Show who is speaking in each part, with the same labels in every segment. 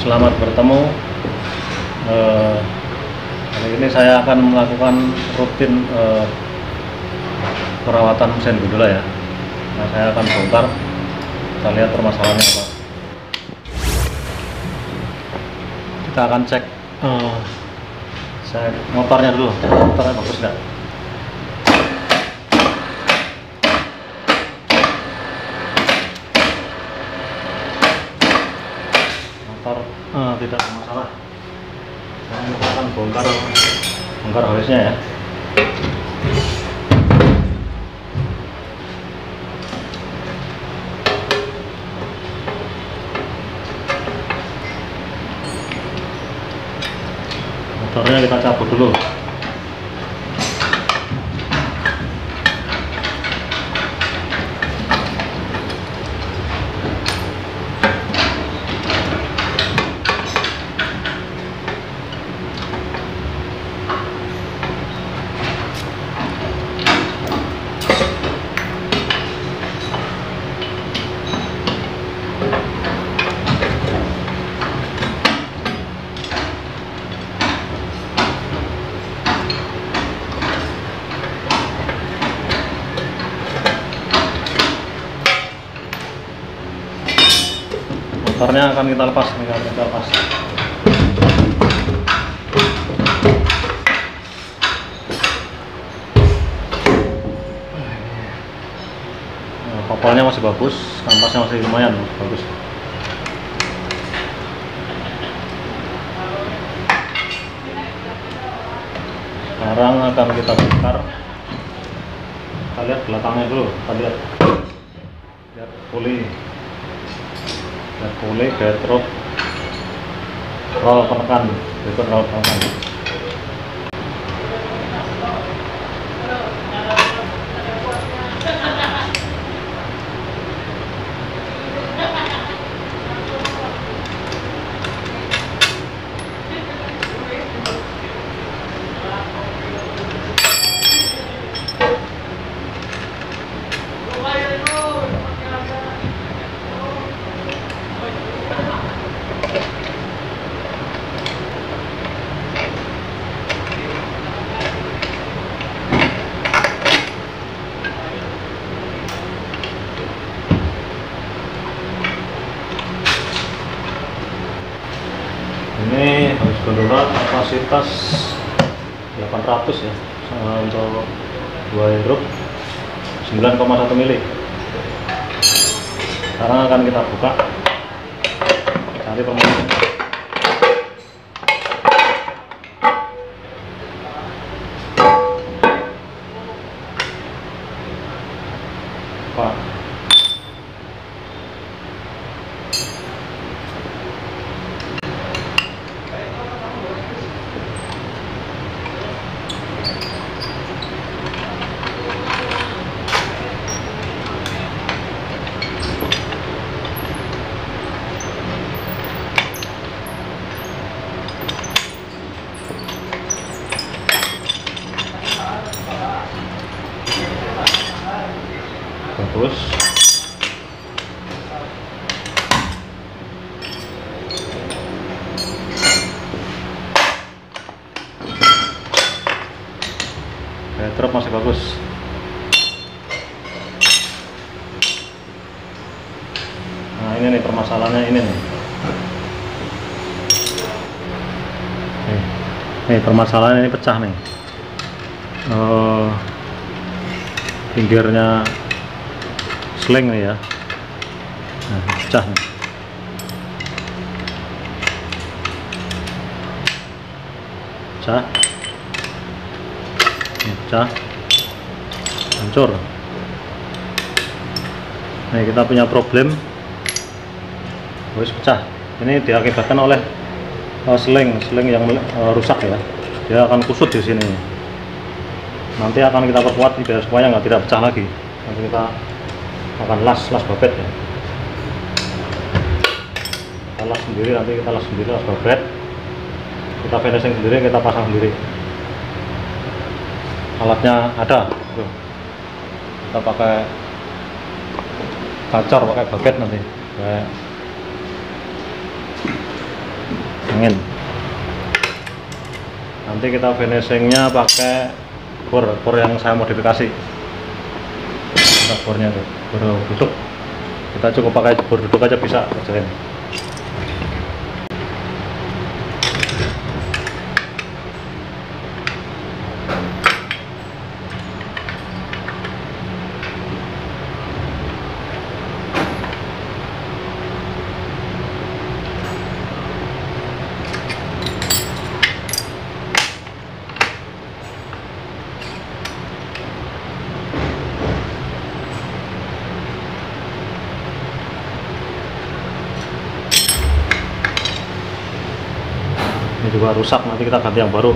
Speaker 1: Selamat bertemu. Hari ini saya akan melakukan rutin perawatan mesin gondola ya. Nah, saya akan bongkar. Kita lihat permasalahannya apa. Kita akan cek motornya dulu. Motornya bagus nggak? Motor tidak ada masalah. Kita akan bongkar hose-nya ya. Motornya kita cabut dulu. Motornya akan kita lepas, Nah, kopelnya masih bagus, kampasnya masih lumayan bagus. Sekarang akan kita bongkar. Kita lihat belakangnya dulu. Kita lihat puli, gatrop, roll penekan, berikut roll penekan. Ini hose gondola kapasitas 800 ya, untuk 2 hidrop 9,1 mili. Sekarang akan kita buka, cari permasalahan. Pak, bagus. Drop masih bagus. Nah, ini nih permasalahannya ini nih. Nih permasalahan ini pecah nih. Pinggirnya sling nih ya. Nah, pecah nih. Pecah, hancur. Nih kita punya problem, harus pecah. Ini diakibatkan oleh sling yang rusak ya. Dia akan kusut di sini. Nanti akan kita perkuat biar supaya tidak pecah lagi. Nanti kita akan las babet ya. Kita las sendiri, las babet. Kita finishing sendiri, kita pasang sendiri. Alatnya ada tuh. Kita pakai gacor, pakai baget nanti. angin. Nanti kita finishingnya pakai bor yang saya modifikasi. Bornya tuh, bor duduk. Kita cukup pakai bor duduk aja bisa kerjain. Ini juga rusak, nanti kita ganti yang baru.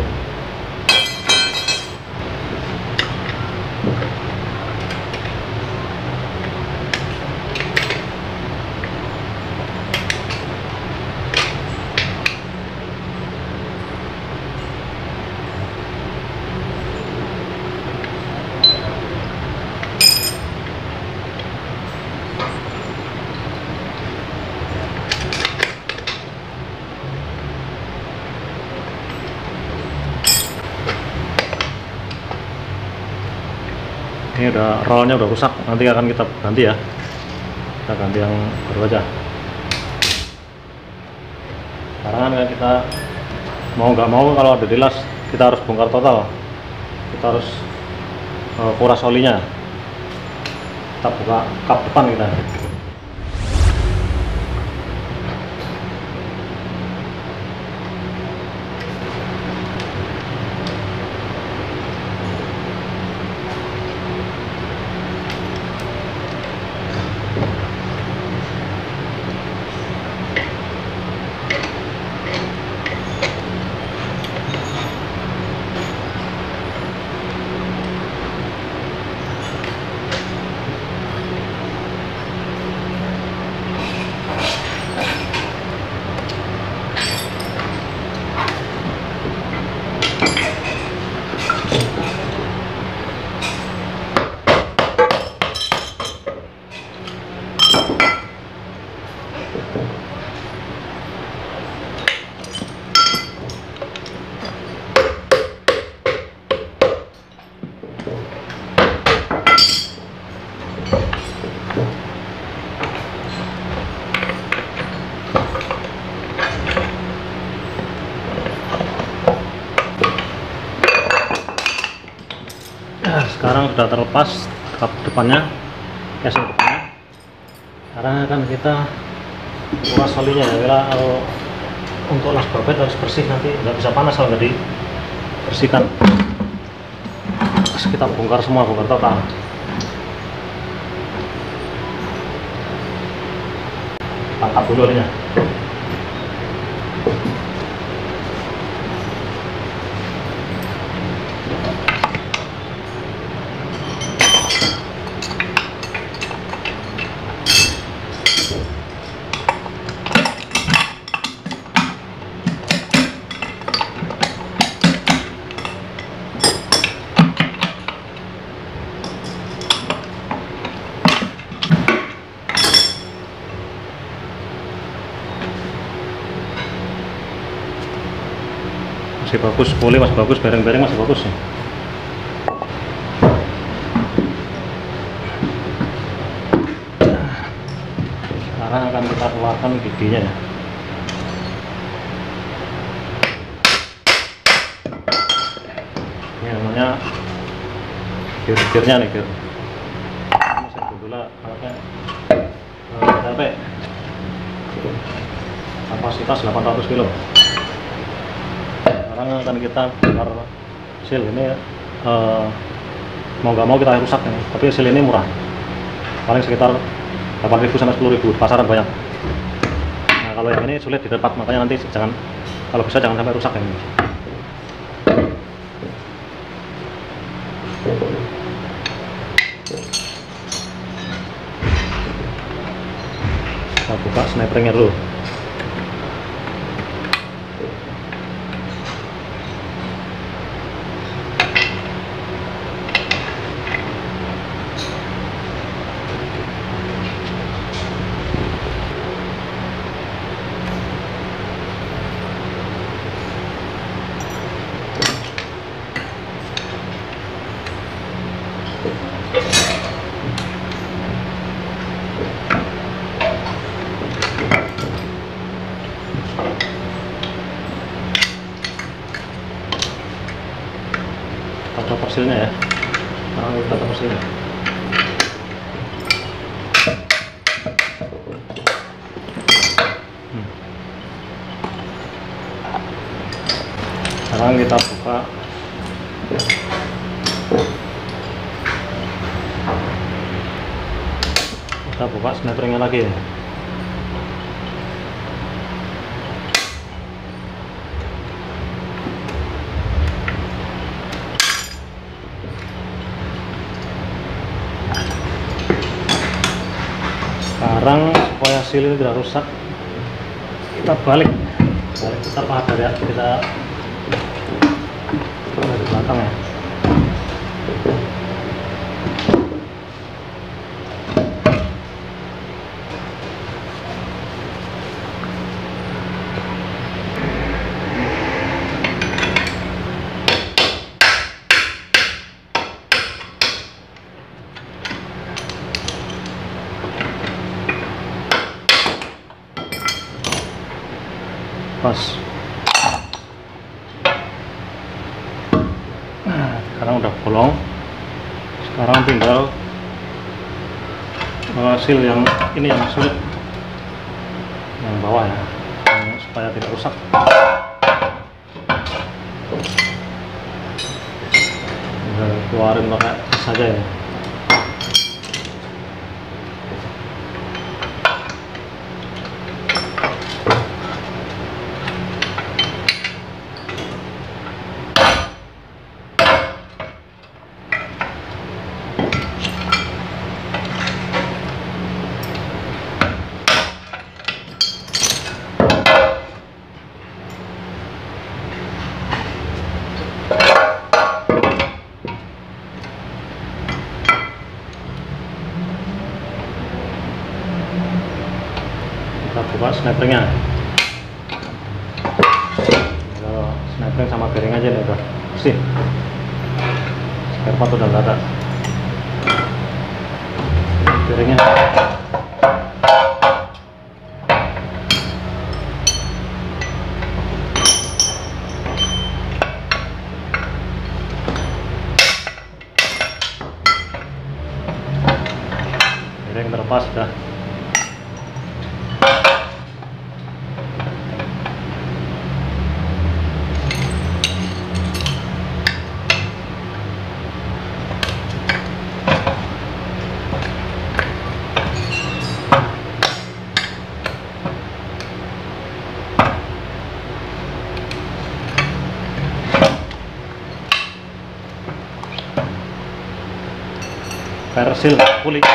Speaker 1: Ini udah rollnya udah rusak, nanti akan kita ganti ya. Kita ganti yang baru aja. Sekarang kan kita mau nggak mau kalau ada dilas kita harus bongkar total. Kita harus kuras olinya. Kita buka kap depan kita. Nah, sekarang sudah terlepas kap depannya, casing depannya. Sekarang akan kita kuras olinya ya. Bila untuk las babet harus bersih, nanti nggak bisa panas kalau nggak dibersihkan. Terus kita bongkar semua, bongkar total. Tangkap dulu olinya. Masih bagus, poli masih bagus, bearing-bearing masih bagus ya. Sekarang akan kita keluarkan giginya ya. Ini namanya gear-gearnya nih, gear. Ini saya dulu alatnya sampai kapasitas 800 kilo. Sekarang akan kita bongkar seal ini. Mau nggak mau kita rusak ini, tapi seal ini murah, paling sekitar 8.000 sampai 10.000, pasaran banyak. Nah kalau yang ini sulit didapat, makanya nanti kalau bisa jangan sampai rusak ini. Kita buka sniperingnya dulu. tata persilnya ya. Sekarang kita tata persilnya. Sekarang kita buka snapringnya lagi ya. Sekarang supaya seal ini tidak rusak, kita balik kita pahat dari belakang ya. Pas. Sekarang udah bolong. Sekarang tinggal seal yang ini yang sulit, yang bawah ya, supaya tidak rusak. Udah keluarin pakai saja ya. Kita buka snapringnya. Kalau snapring sama bearing aja nih udah bersih. Spare part udah nggak ada. Bearingnya. Bearing terlepas sudah. Persil puli ya.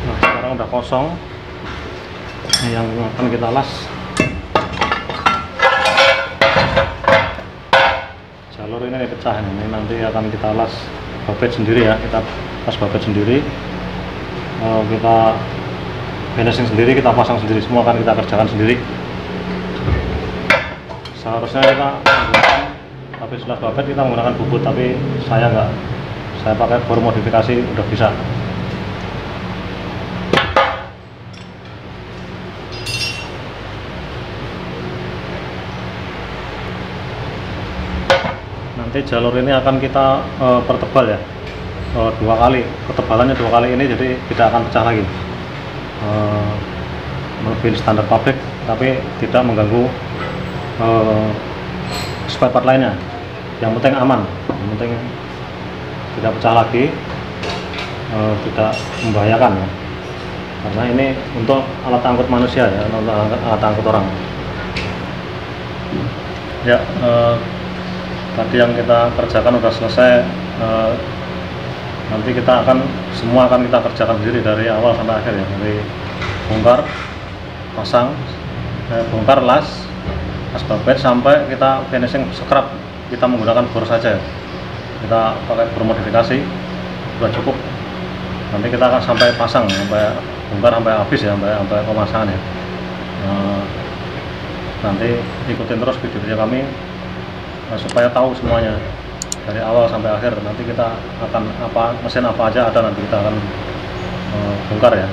Speaker 1: Nah, sekarang udah kosong. Yang akan kita las jalur ini pecah, ini nanti akan kita las babet sendiri ya, kita las babet sendiri, kita finishing sendiri, kita pasang sendiri, semua akan kita kerjakan sendiri. Seharusnya kita menggunakan, tapi setelah babet kita menggunakan bubut, tapi saya enggak, saya pakai bor modifikasi udah bisa. Nanti jalur ini akan kita pertebal ya, 2 kali, ketebalannya 2 kali ini, jadi tidak akan pecah lagi, melebihi standar pabrik tapi tidak mengganggu spare part lainnya. Yang penting aman, yang penting tidak pecah lagi, tidak membahayakan ya, karena ini untuk alat angkut manusia ya, untuk alat angkut orang ya. Tadi yang kita kerjakan sudah selesai, nanti kita akan semua akan kita kerjakan sendiri dari awal sampai akhir ya, dari bongkar, pasang, bongkar, las babet sampai kita finishing scrap. Kita menggunakan bor saja, kita pakai bor modifikasi sudah cukup. Nanti kita akan sampai pasang, sampai bongkar sampai habis ya, sampai pemasangan ya. nanti ikutin terus videonya kami supaya tahu semuanya dari awal sampai akhir. Nanti kita akan mesin apa aja ada, nanti kita akan bongkar ya.